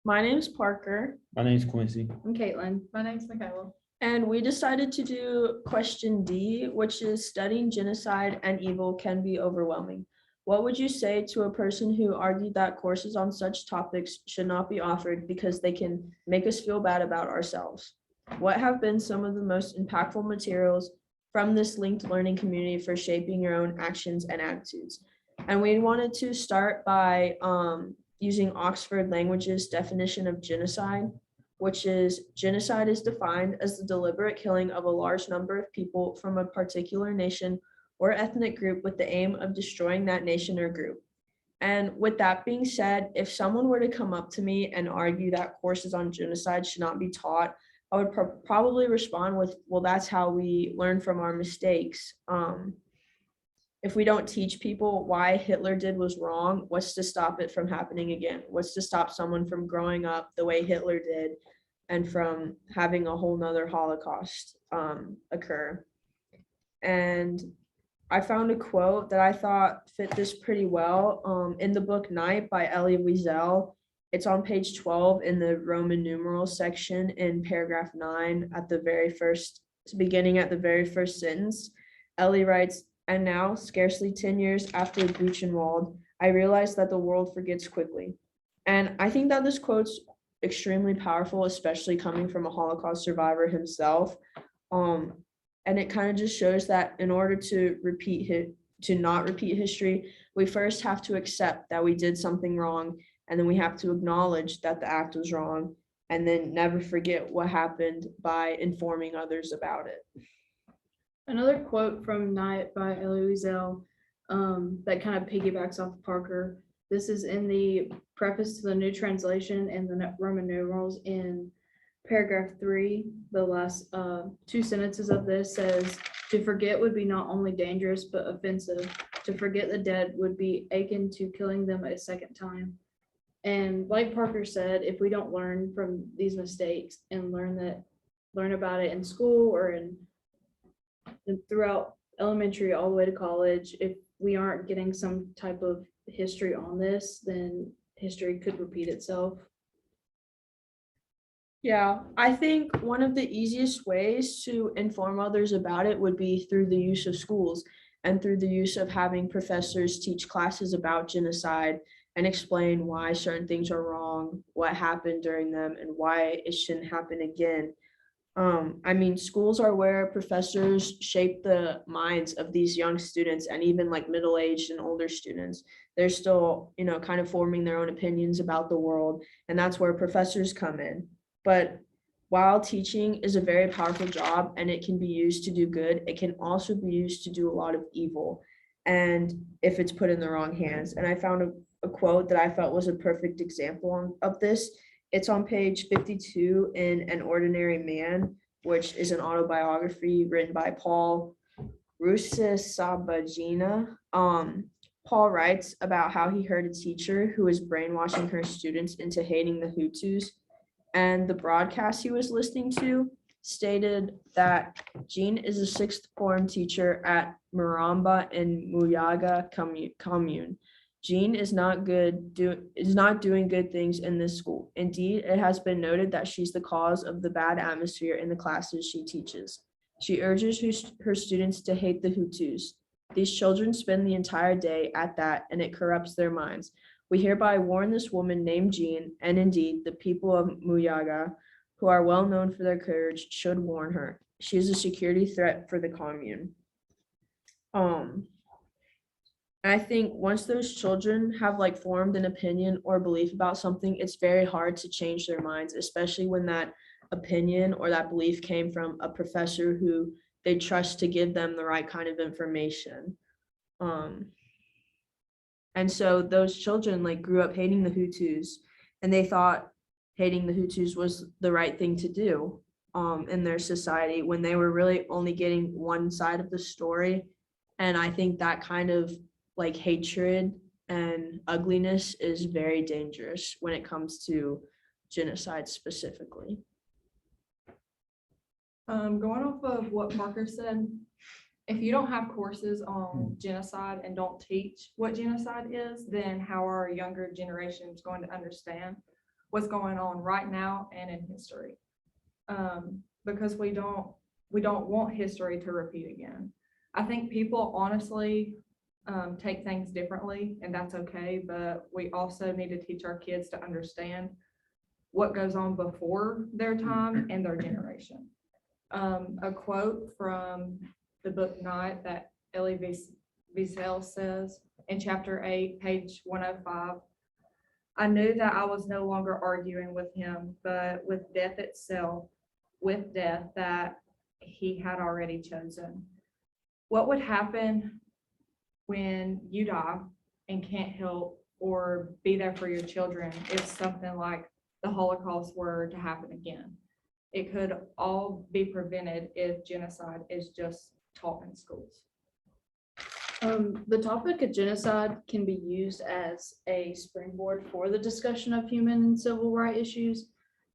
My name is Parker, My name is Quincy. I'm Caitlin. My name's Michaela. and we decided to do question D, which is studying genocide and evil can be overwhelming. What would you say to a person who argued that courses on such topics should not be offered because they can make us feel bad about ourselves? What have been some of the most impactful materials from this linked learning community for shaping your own actions and attitudes? And we wanted to start by using Oxford Language's definition of genocide, which is genocide is defined as the deliberate killing of a large number of people from a particular nation or ethnic group with the aim of destroying that nation or group. And with that being said, if someone were to come up to me and argue that courses on genocide should not be taught, I would probably respond with, well, that's how we learn from our mistakes. If we don't teach people why Hitler did was wrong, what's to stop it from happening again? What's to stop someone from growing up the way Hitler did and from having a whole nother Holocaust occur? And I found a quote that I thought fit this pretty well in the book Night by Elie Wiesel. It's on page 12 in the Roman numeral section in paragraph 9 at the very first, beginning at the very first sentence. Elie writes, "And now, scarcely 10 years after Buchenwald, I realized that the world forgets quickly." And I think that this quote's extremely powerful, especially coming from a Holocaust survivor himself. And it kind of just shows that in order to not repeat history, we first have to accept that we did something wrong, and then we have to acknowledge that the act was wrong, and then never forget what happened by informing others about it. Another quote from Night by Elie Wiesel that kind of piggybacks off Parker. This is in the preface to the New Translation and the Roman numerals in paragraph 3. The last two sentences of this says, "To forget would be not only dangerous but offensive. To forget the dead would be akin to killing them a second time." And like Parker said, if we don't learn from these mistakes and learn about it in school or in throughout elementary all the way to college, if we aren't getting some type of history on this, then history could repeat itself. Yeah, I think one of the easiest ways to inform others about it would be through the use of schools and through the use of having professors teach classes about genocide and explain why certain things are wrong, what happened during them, and why it shouldn't happen again. I mean, schools are where professors shape the minds of these young students and even like middle-aged and older students. They're still, kind of forming their own opinions about the world, and that's where professors come in. But while teaching is a very powerful job and it can be used to do good, it can also be used to do a lot of evil, and if it's put in the wrong hands. And I found a quote that I felt was a perfect example of this. It's on page 52 in An Ordinary Man, which is an autobiography written by Paul Rusesabagina. Paul writes about how he heard a teacher who was brainwashing her students into hating the Hutus, and the broadcast he was listening to stated that Jean is a sixth form teacher at Maramba in Muyaga commune. Jean is not doing good things in this school. Indeed, it has been noted that she's the cause of the bad atmosphere in the classes she teaches. She urges her students to hate the Hutus. These children spend the entire day at that, and it corrupts their minds. We hereby warn this woman named Jean, and indeed the people of Muyaga, who are well known for their courage, should warn her. She is a security threat for the commune. I think once those children have formed an opinion or belief about something, it's very hard to change their minds, especially when that opinion or that belief came from a professor who they trust to give them the right kind of information. And so those children grew up hating the Hutus, and they thought hating the Hutus was the right thing to do in their society, when they were really only getting one side of the story. And I think that kind of hatred and ugliness is very dangerous when it comes to genocide specifically. Going off of what Parker said, if you don't have courses on genocide and don't teach what genocide is, then how are younger generations going to understand what's going on right now and in history? Because we don't want history to repeat again. I think people honestly take things differently, and that's okay, but we also need to teach our kids to understand what goes on before their time and their generation. A quote from the book Night that Elie Wiesel says in chapter 8, page 105, I knew that I was no longer arguing with him, but with death itself, with death that he had already chosen. What would happen when you die and can't help or be there for your children if something like the Holocaust were to happen again? It could all be prevented if genocide is just taught in schools. The topic of genocide can be used as a springboard for the discussion of human and civil rights issues.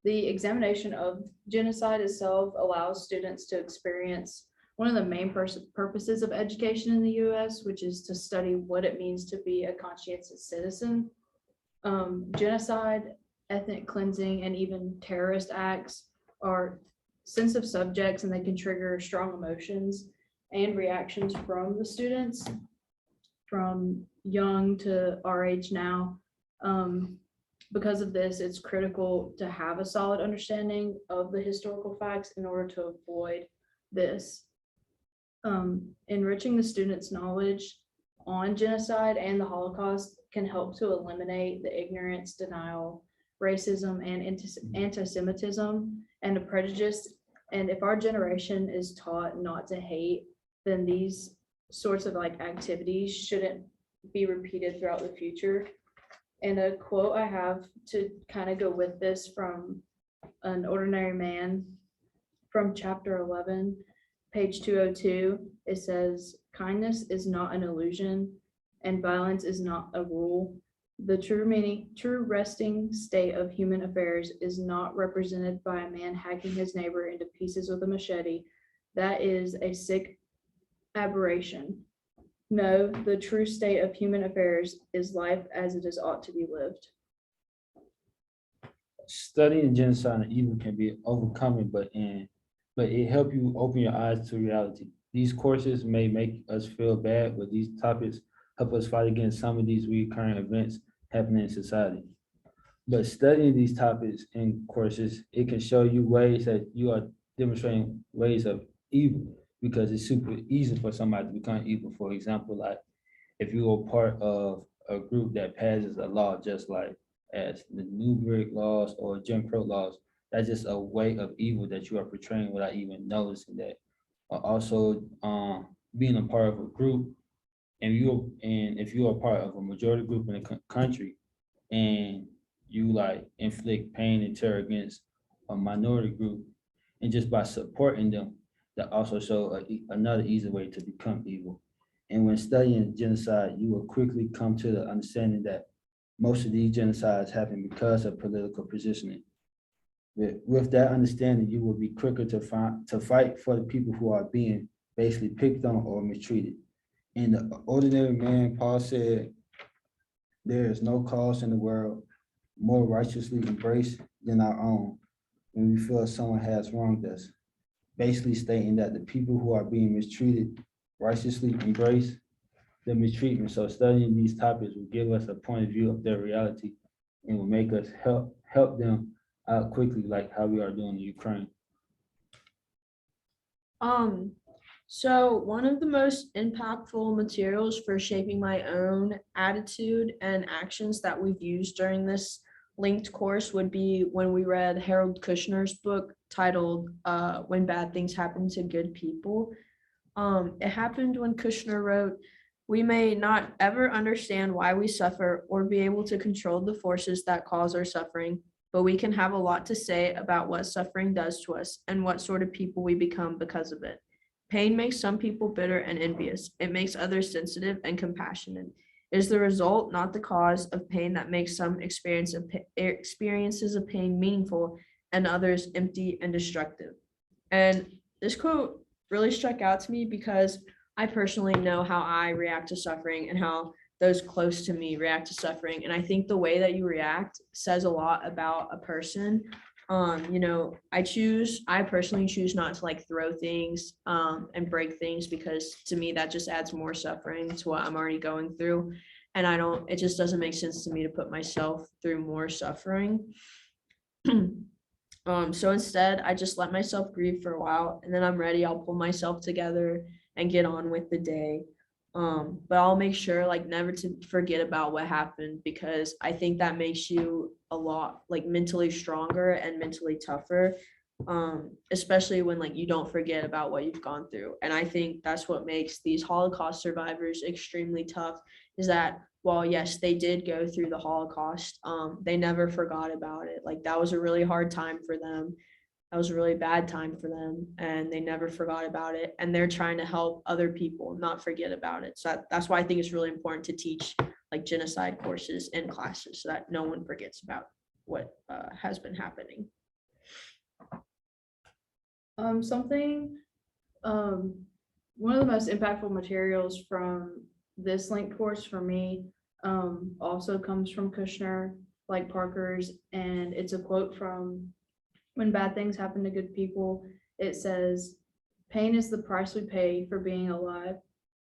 The examination of genocide itself allows students to experience one of the main purposes of education in the U.S., which is to study what it means to be a conscientious citizen. Genocide, ethnic cleansing, and even terrorist acts are sensitive subjects, and they can trigger strong emotions and reactions from the students from young to our age now. Because of this, it's critical to have a solid understanding of the historical facts in order to avoid this. Enriching the students' knowledge on genocide and the Holocaust can help to eliminate the ignorance, denial, racism, and anti-Semitism and the prejudice. And if our generation is taught not to hate, then these sorts of activities shouldn't be repeated throughout the future. And a quote I have to kind of go with this from An Ordinary Man from chapter 11, page 202, it says, kindness is not an illusion and violence is not a rule. The true resting state of human affairs is not represented by a man hacking his neighbor into pieces with a machete. That is a sick aberration. No, the true state of human affairs is life as it is ought to be lived. Studying genocide and evil can be overcoming, but it helps you open your eyes to reality. These courses may make us feel bad, but these topics help us fight against some of these recurring events happening in society. But studying these topics in courses, it can show you ways that you are demonstrating ways of evil, because it's super easy for somebody to become evil. For example, like if you are part of a group that passes a law, just like as the Newburgh laws or Jim Crow laws, that's just a way of evil that you are portraying without even noticing that. Also, being a part of a group, and if you are part of a majority group in the country, and you inflict pain and terror against a minority group, and just by supporting them, that also show another easy way to become evil. And when studying genocide, you will quickly come to the understanding that most of these genocides happen because of political positioning. With that understanding, you will be quicker to fight for the people who are being basically picked on or mistreated. In The Ordinary Man, Paul said, there is no cause in the world more righteously embraced than our own when we feel someone has wronged us. Basically stating that the people who are being mistreated righteously embrace the mistreatment. So studying these topics will give us a point of view of their reality and will make us help them out quickly, like how we are doing in Ukraine. So one of the most impactful materials for shaping my own attitude and actions that we've used during this linked course would be when we read Harold Kushner's book titled When Bad Things Happen to Good People. It happened when Kushner wrote, "We may not ever understand why we suffer or be able to control the forces that cause our suffering, but we can have a lot to say about what suffering does to us and what sort of people we become because of it. Pain makes some people bitter and envious. It makes others sensitive and compassionate. It is the result, not the cause, of pain that makes some experiences of pain meaningful and others empty and destructive." And this quote really struck out to me because I personally know how I react to suffering and how those close to me react to suffering. And I think the way that you react says a lot about a person. I personally choose not to like throw things and break things, because to me that just adds more suffering to what I'm already going through. And it just doesn't make sense to me to put myself through more suffering. So instead, I just let myself grieve for a while, and then I'm ready. I'll pull myself together and get on with the day. But I'll make sure like never to forget about what happened, because I think that makes you a lot like mentally stronger and mentally tougher. Especially when like you don't forget about what you've gone through. And I think that's what makes these Holocaust survivors extremely tough, is that while yes, they did go through the Holocaust, they never forgot about it. Like that was a really hard time for them. That was a really bad time for them, and they never forgot about it. And they're trying to help other people not forget about it. So that's why I think it's really important to teach like genocide courses in classes, so that no one forgets about what has been happening. One of the most impactful materials from this link course for me also comes from Kushner, like Parker's, and it's a quote from When Bad Things Happen to Good People. It says, "Pain is the price we pay for being alive.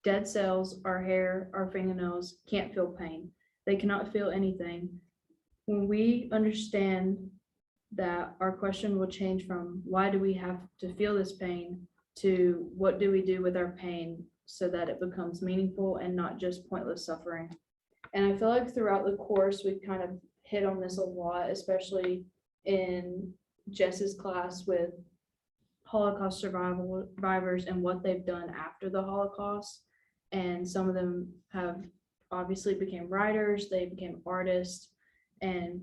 Dead cells, our hair, our fingernails can't feel pain. They cannot feel anything. When we understand that, our question will change from why do we have to feel this pain to what do we do with our pain so that it becomes meaningful and not just pointless suffering." And I feel like throughout the course, we've kind of hit on this a lot, especially in Jess's class with Holocaust survivors and what they've done after the Holocaust. And some of them have obviously became writers, they became artists, and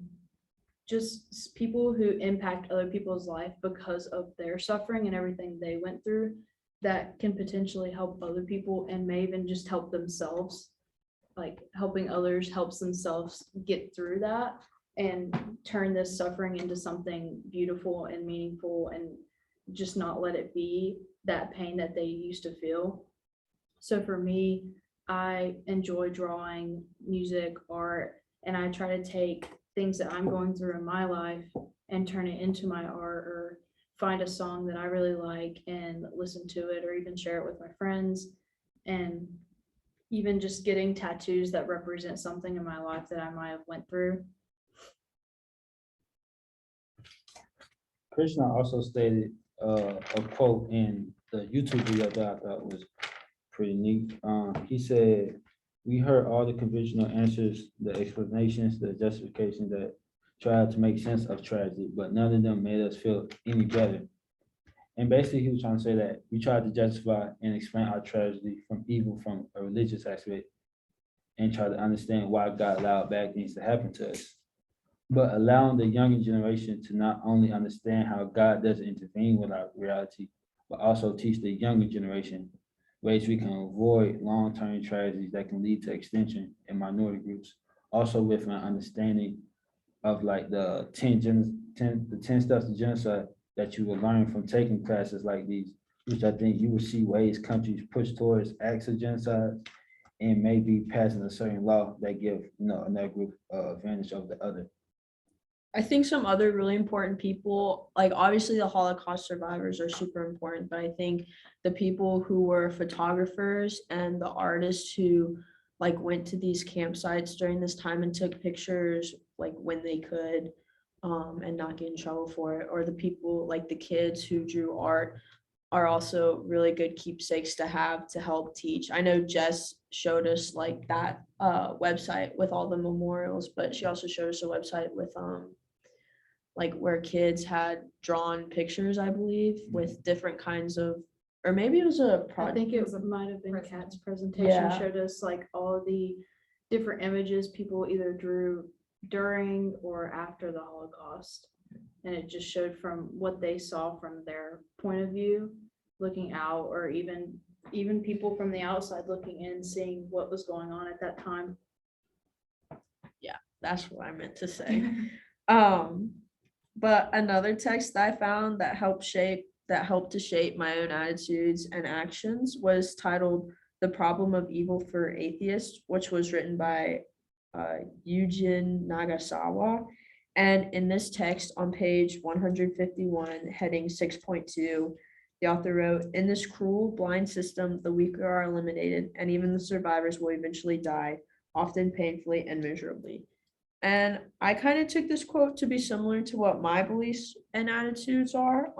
just people who impact other people's life because of their suffering and everything they went through, that can potentially help other people and may even just help themselves. Like helping others helps themselves get through that and turn this suffering into something beautiful and meaningful, and just not let it be that pain that they used to feel. So for me, I enjoy drawing, music, art, and I try to take things that I'm going through in my life and turn it into my art, or find a song that I really like and listen to it, or even share it with my friends. And even just getting tattoos that represent something in my life that I might have went through. Krishna also stated a quote in the YouTube video that I thought was pretty neat. He said, "We heard all the conventional answers, the explanations, the justifications that tried to make sense of tragedy, but none of them made us feel any better." And basically, he was trying to say that we tried to justify and explain our tragedy from evil from a religious aspect, and try to understand why God allowed bad things to happen to us. But allowing the younger generation to not only understand how God doesn't intervene with our reality, but also teach the younger generation ways we can avoid long-term tragedies that can lead to extinction in minority groups. Also with an understanding of like the 10 steps to genocide that you will learn from taking classes like these, which I think you will see ways countries push towards acts of genocide and maybe passing a certain law that give another group advantage over the other. I think some other really important people, like obviously the Holocaust survivors are super important, but I think the people who were photographers and the artists who like went to these campsites during this time and took pictures like when they could, and not get in trouble for it, or the people like the kids who drew art, are also really good keepsakes to have to help teach. I know Jess showed us like that website with all the memorials, but she also showed us a website with like where kids had drawn pictures, I believe, with different kinds of, or maybe it was a I project. think it might have been Kat's presentation, Yeah. showed us like all the different images people either drew during or after the Holocaust. And it just showed from what they saw from their point of view, looking out, or even people from the outside looking in, seeing what was going on at that time. That's what I meant to say. But another text that I found that helped shape that helped to shape my own attitudes and actions was titled The Problem of Evil for Atheists, which was written by Eugene Nagasawa. And in this text on page 151, heading 6.2, the author wrote, "In this cruel, blind system, the weaker are eliminated, and even the survivors will eventually die, often painfully and miserably." And I kind of took this quote to be similar to what my beliefs and attitudes are.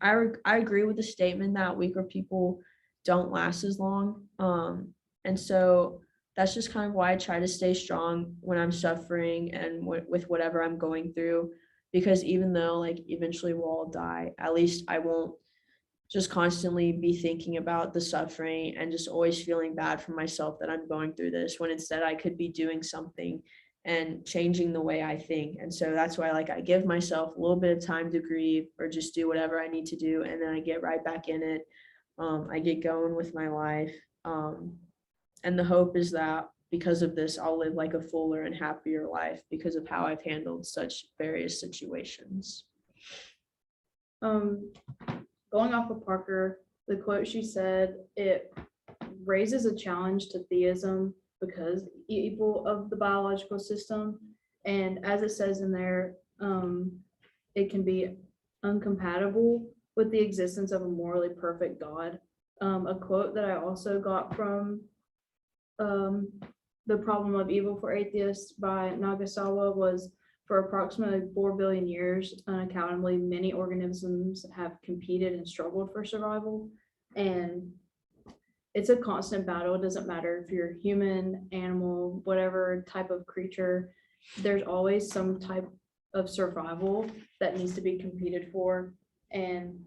I agree with the statement that weaker people don't last as long. And so that's just kind of why I try to stay strong when I'm suffering and with whatever I'm going through. Because even though like eventually we'll all die, at least I won't just constantly be thinking about the suffering and just always feeling bad for myself that I'm going through this, when instead I could be doing something and changing the way I think. And so that's why like I give myself a little bit of time to grieve or just do whatever I need to do, and then I get right back in it. I get going with my life. And the hope is that because of this, I'll live like a fuller and happier life because of how I've handled such various situations. Going off of Parker, the quote she said, it raises a challenge to theism because evil of the biological system. And as it says in there, it can be incompatible with the existence of a morally perfect God. A quote that I also got from The Problem of Evil for Atheists by Nagasawa was, "For approximately 4 billion years, unaccountably many organisms have competed and struggled for survival." And it's a constant battle. It doesn't matter if you're human, animal, whatever type of creature, there's always some type of survival that needs to be competed for. And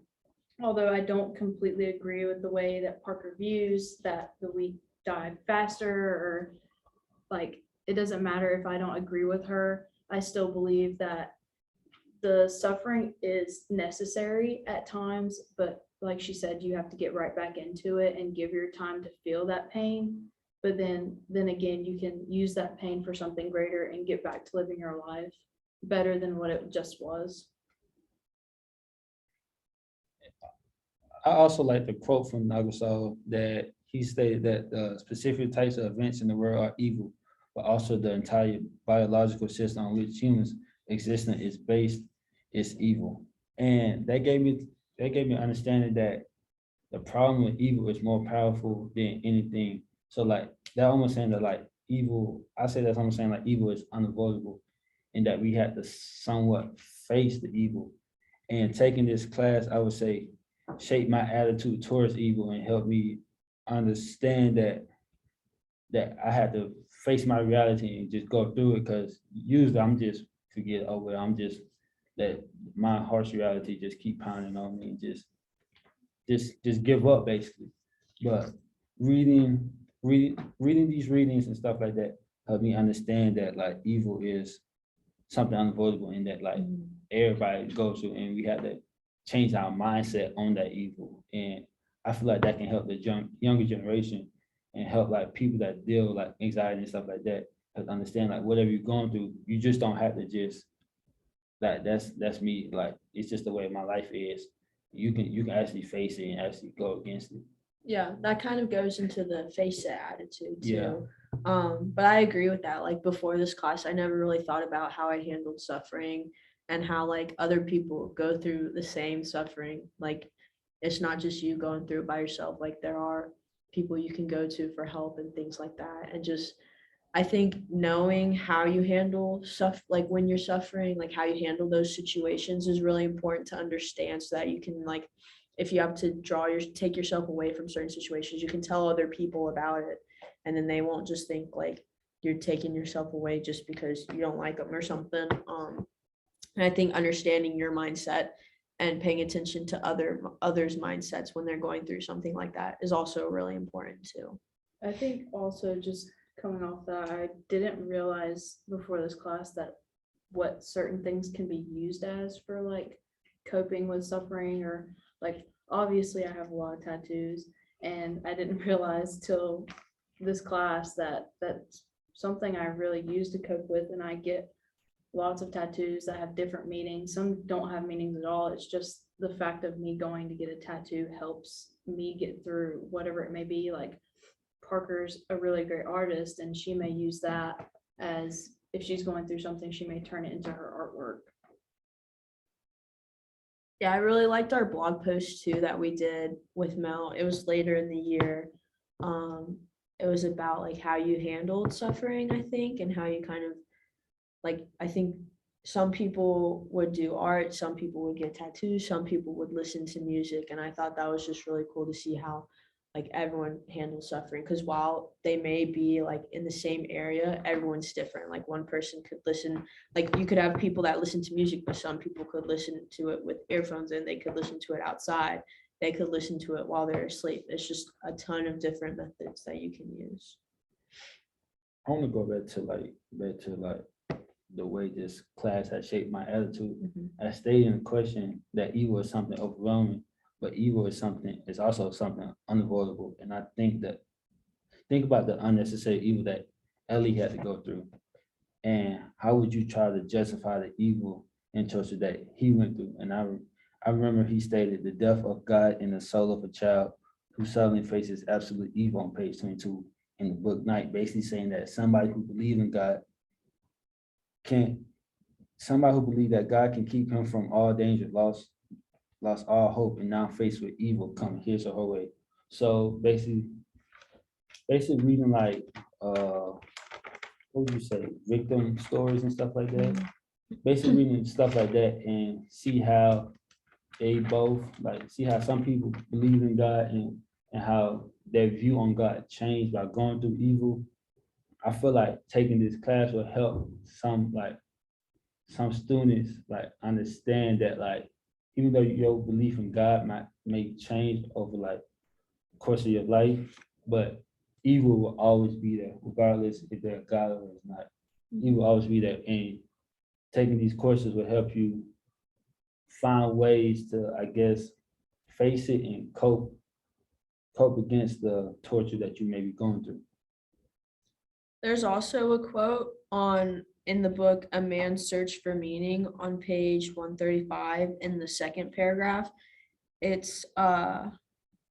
although I don't completely agree with the way that Parker views that the weak die faster, or like, it doesn't matter if I don't agree with her, I still believe that the suffering is necessary at times, but like she said, you have to get right back into it and give your time to feel that pain. But then again, you can use that pain for something greater and get back to living your life better than what it just was. I also like the quote from Nagasawa that he stated that the specific types of events in the world are evil, but also the entire biological system on which humans' existence is based is evil. And that gave me understanding that the problem with evil is more powerful than anything. So like that almost saying that like evil, I say that's almost saying like evil is unavoidable, and that we have to somewhat face the evil. And taking this class, I would say, shape my attitude towards evil and help me understand that I had to face my reality and just go through it, because usually I'm just forget over it. I'm just let my harsh reality just keep pounding on me and just give up basically. But reading these readings and stuff like that helped me understand that like evil is something unavoidable, and that like everybody goes through, and we have to change our mindset on that evil. And I feel like that can help the younger generation and help like people that deal with like anxiety and stuff like that, help understand like whatever you're going through, you just don't have to just like that's me. Like it's just the way my life is. You can actually face it and actually go against it. Yeah, that kind of goes into the face it attitude too. Yeah. But I agree with that. Like before this class, I never really thought about how I handled suffering and how like other people go through the same suffering. Like it's not just you going through it by yourself. Like there are people you can go to for help and things like that. And just I think knowing how you handle stuff, like when you're suffering, like how you handle those situations is really important to understand, so that you can like, if you have to take yourself away from certain situations, you can tell other people about it, and then they won't just think like you're taking yourself away just because you don't like them or something. And I think understanding your mindset and paying attention to others' mindsets when they're going through something like that is also really important too. I think also, just coming off that, I didn't realize before this class that what certain things can be used as for like coping with suffering, or like obviously I have a lot of tattoos, and I didn't realize till this class that that's something I really use to cope with, and I get lots of tattoos that have different meanings. Some don't have meanings at all. It's just the fact of me going to get a tattoo helps me get through whatever it may be. Like Parker's a really great artist, and she may use that as, if she's going through something, she may turn it into her artwork. Yeah, I really liked our blog post too that we did with Mel. It was later in the year. It was about like how you handled suffering, I think, and how you kind of like, I think some people would do art, some people would get tattoos, some people would listen to music. And I thought that was just really cool to see how like everyone handles suffering. Because while they may be like in the same area, everyone's different. Like one person could listen, like you could have people that listen to music, but some people could listen to it with earphones and they could listen to it outside. They could listen to it while they're asleep. It's just a ton of different methods that you can use. I want to go back to the way this class has shaped my attitude. I stated in the question that evil is something overwhelming, but evil is also something unavoidable. And I think about the unnecessary evil that Ellie had to go through. And how would you try to justify the evil and torture that he went through? And I remember he stated the death of God in the soul of a child who suddenly faces absolute evil on page 22 in the book Night, basically saying that somebody who believes in God that God can keep him from all danger, lost all hope, and now faced with evil coming his or her way. So basically reading like what would you say, victim stories and stuff like that. Basically reading stuff like that and see how some people believe in God and how their view on God changed by going through evil. I feel like taking this class will help some students like understand that like even though your belief in God may change over like the course of your life, but evil will always be there, regardless if they're God or not. Evil will always be there, and taking these courses will help you find ways to, I guess, face it and cope against the torture that you may be going through. There's also a quote in the book, A Man's Search for Meaning, on page 135 in the second paragraph. It's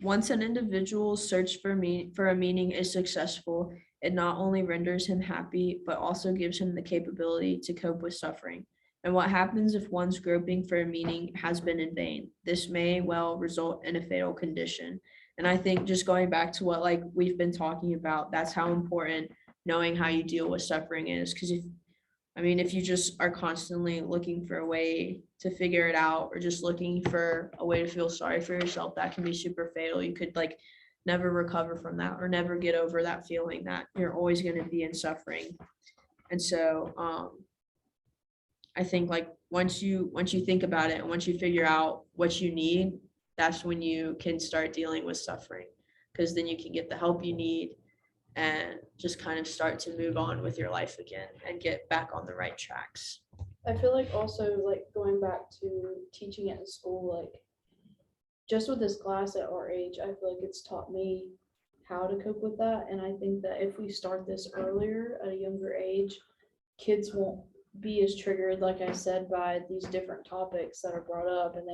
once an individual's search for a meaning is successful, it not only renders him happy, but also gives him the capability to cope with suffering. And what happens if one's groping for a meaning has been in vain? This may well result in a fatal condition. And I think just going back to what like we've been talking about, that's how important knowing how you deal with suffering is. Because if you just are constantly looking for a way to figure it out or just looking for a way to feel sorry for yourself, that can be super fatal. You could like never recover from that or never get over that feeling that you're always going to be in suffering. And so I think like once you think about it and once you figure out what you need, that's when you can start dealing with suffering, because then you can get the help you need and just kind of start to move on with your life again and get back on the right tracks. I feel like also like going back to teaching it in school, like just with this class at our age, I feel like it's taught me how to cope with that. And I think that if we start this earlier at a younger age, kids won't be as triggered, like I said, by these different topics that are brought up, and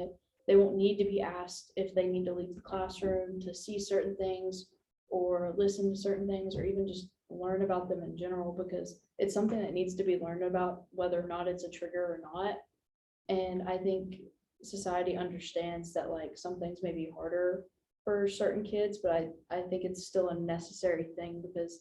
they won't need to be asked if they need to leave the classroom to see certain things or listen to certain things or even just learn about them in general, because it's something that needs to be learned about whether or not it's a trigger or not. And I think society understands that like some things may be harder for certain kids, but I think it's still a necessary thing, because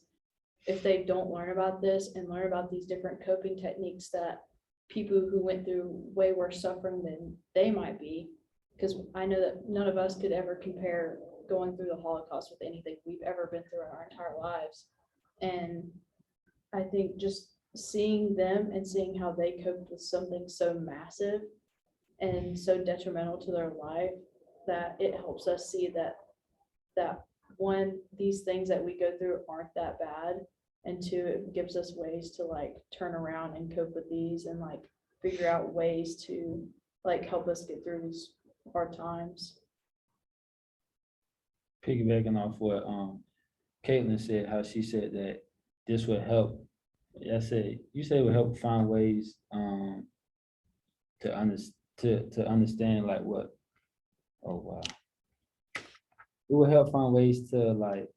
if they don't learn about this and learn about these different coping techniques that people who went through way worse suffering than they might be, because I know that none of us could ever compare going through the Holocaust with anything we've ever been through in our entire lives. And I think just seeing them and seeing how they coped with something so massive and so detrimental to their life, that it helps us see that one, these things that we go through aren't that bad, and two, it gives us ways to like turn around and cope with these and like figure out ways to like help us get through these hard times. Piggybacking off what Caitlin said, how she said that this would help I said, you say it would help find ways, to to understand like what, oh wow. It would help find ways to like.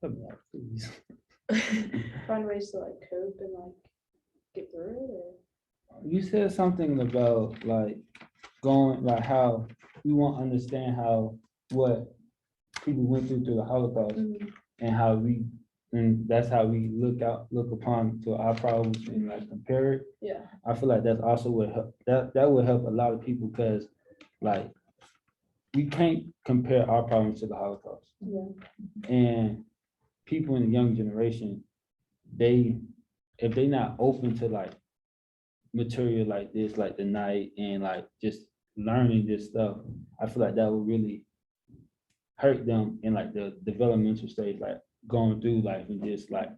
Help me out, please. Find ways to like cope and like get through it or? You said something about like going, like how we won't understand how, what people went through the Holocaust and how we, and that's how we look upon to our problems and like compare it. Yeah. I feel like that's also would help, that would help a lot of people because like we can't compare our problems to the Holocaust. Yeah. And people in the young generation, if they not open to like material like this, like the night and like just learning this stuff, I feel like that would really hurt them in like the developmental stage, like going through life and just like,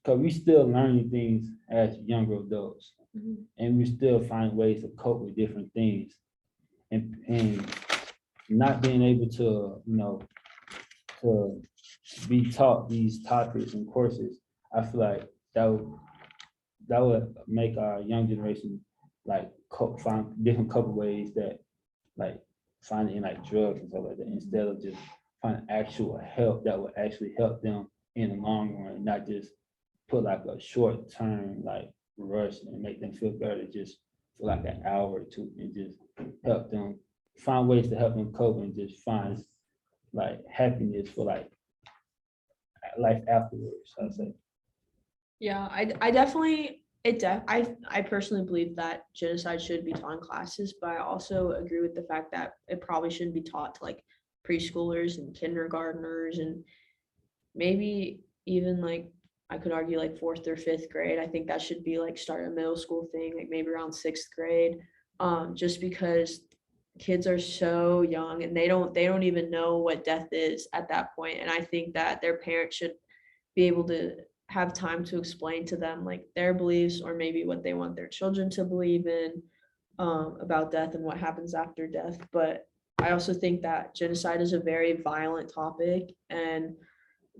cause we still learning things as younger adults. And we still find ways to cope with different things. And not being able to, to be taught these topics and courses, I feel like that would make our young generation like find different couple ways that like finding like drugs and stuff like that, instead of just finding actual help that would actually help them in the long run, not just put like a short term like rush and make them feel better just for like an hour or two and just help them find ways to help them cope and just find like happiness for like life afterwards, I'd say. Yeah, I definitely, I personally believe that genocide should be taught in classes, but I also agree with the fact that it probably shouldn't be taught to like preschoolers and kindergartners and maybe even like, I could argue like 4th or 5th grade. I think that should be like start a middle school thing, like maybe around 6th grade. Just because kids are so young and they don't even know what death is at that point. And I think that their parents should be able to have time to explain to them like their beliefs or maybe what they want their children to believe in, about death and what happens after death. But I also think that genocide is a very violent topic and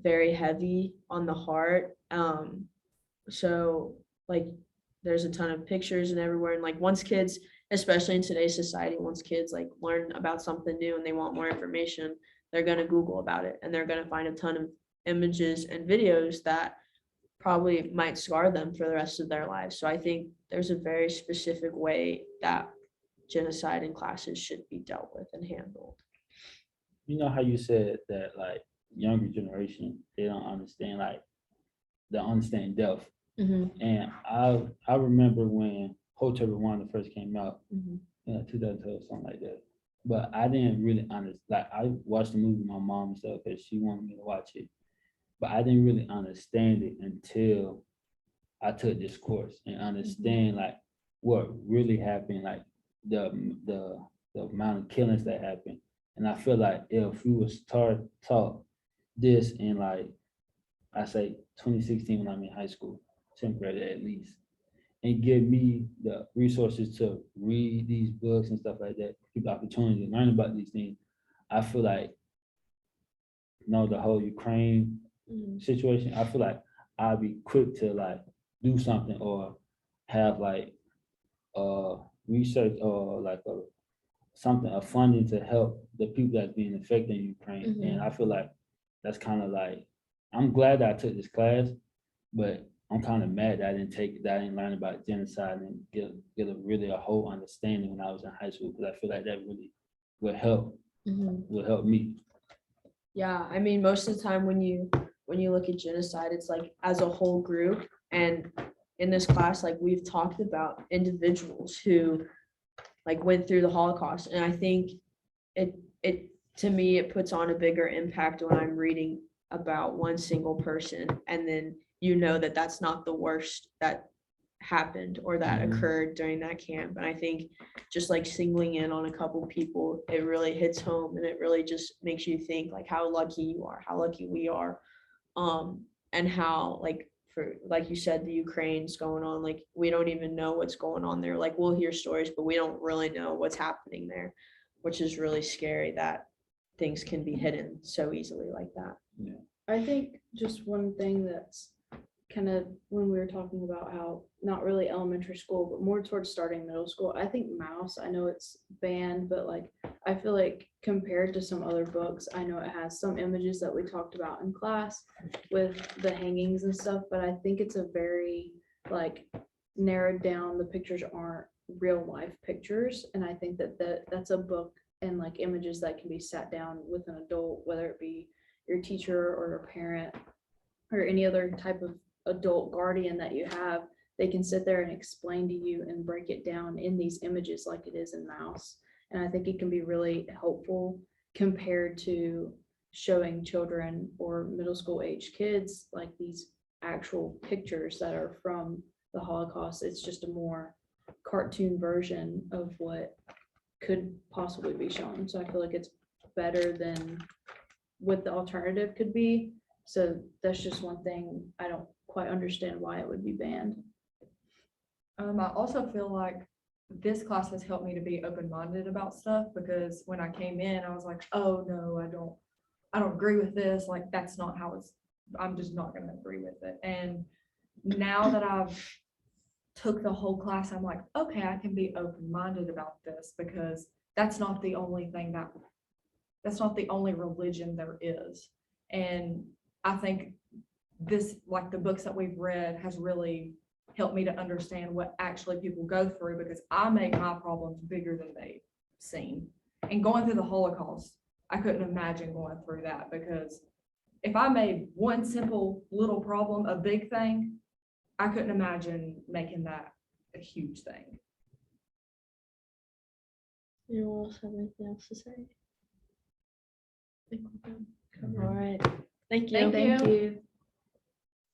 very heavy on the heart. So like there's a ton of pictures and everywhere. And like once kids, especially in today's society, once kids like learn about something new and they want more information, they're gonna Google about it and they're gonna find a ton of images and videos that probably might scar them for the rest of their lives. So I think there's a very specific way that genocide in classes should be dealt with and handled. You know how you said that like younger generation, they don't understand death. And I remember when Hotel Rwanda first came out, 2012, something like that. But I didn't really understand. Like I watched the movie with my mom and stuff because she wanted me to watch it. But I didn't really understand it until I took this course and understand like what really happened, like the amount of killings that happened. And I feel like if we was taught this in like, I say 2016 when I'm in high school, 10th grade at least, and give me the resources to read these books and stuff like that, give the opportunity to learn about these things, I feel like, the whole Ukraine situation, I feel like I'll be quick to like do something or have like research or like a funding to help the people that's being affected in Ukraine. And I feel like that's kind of like, I'm glad that I took this class, but I'm kind of mad that I didn't learn about genocide and get a whole understanding when I was in high school, because I feel like that really would help me. Yeah, I mean, most of the time when you look at genocide, it's like as a whole group. And in this class, like we've talked about individuals who like went through the Holocaust. And I think it to me, it puts on a bigger impact when I'm reading about one single person. And then that that's not the worst that happened or that occurred during that camp. And I think just like singling in on a couple people, it really hits home and it really just makes you think like how lucky you are, how lucky we are. And how like you said, the Ukraine's going on, like we don't even know what's going on there. Like we'll hear stories, but we don't really know what's happening there, which is really scary that things can be hidden so easily like that. Yeah. I think just one thing that's kind of when we were talking about how not really elementary school, but more towards starting middle school, I think Mouse, I know it's banned, but like I feel like compared to some other books, I know it has some images that we talked about in class with the hangings and stuff, but I think it's a very like narrowed down, the pictures aren't real life pictures. And I think that's a book and like images that can be sat down with an adult, whether it be your teacher or a parent or any other type of adult guardian that you have. They can sit there and explain to you and break it down in these images like it is in Mouse. And I think it can be really helpful compared to showing children or middle school age kids like these actual pictures that are from the Holocaust. It's just a more cartoon version of what could possibly be shown. So I feel like it's better than what the alternative could be. So that's just one thing I don't quite understand why it would be banned. I also feel like this class has helped me to be open-minded about stuff, because when I came in, I was like, oh, no, I don't agree with this. Like, that's not how I'm just not gonna agree with it. And now that I've took the whole class, I'm like, okay, I can be open-minded about this, because that's not the only thing that's not the only religion there is. And I think this, like the books that we've read, has really helped me to understand what actually people go through, because I make my problems bigger than they've seen. And going through the Holocaust, I couldn't imagine going through that, because if I made one simple little problem a big thing, I couldn't imagine making that a huge thing. Anyone else have anything else to say? I think we're good. All right. Thank you. Thank Thank you.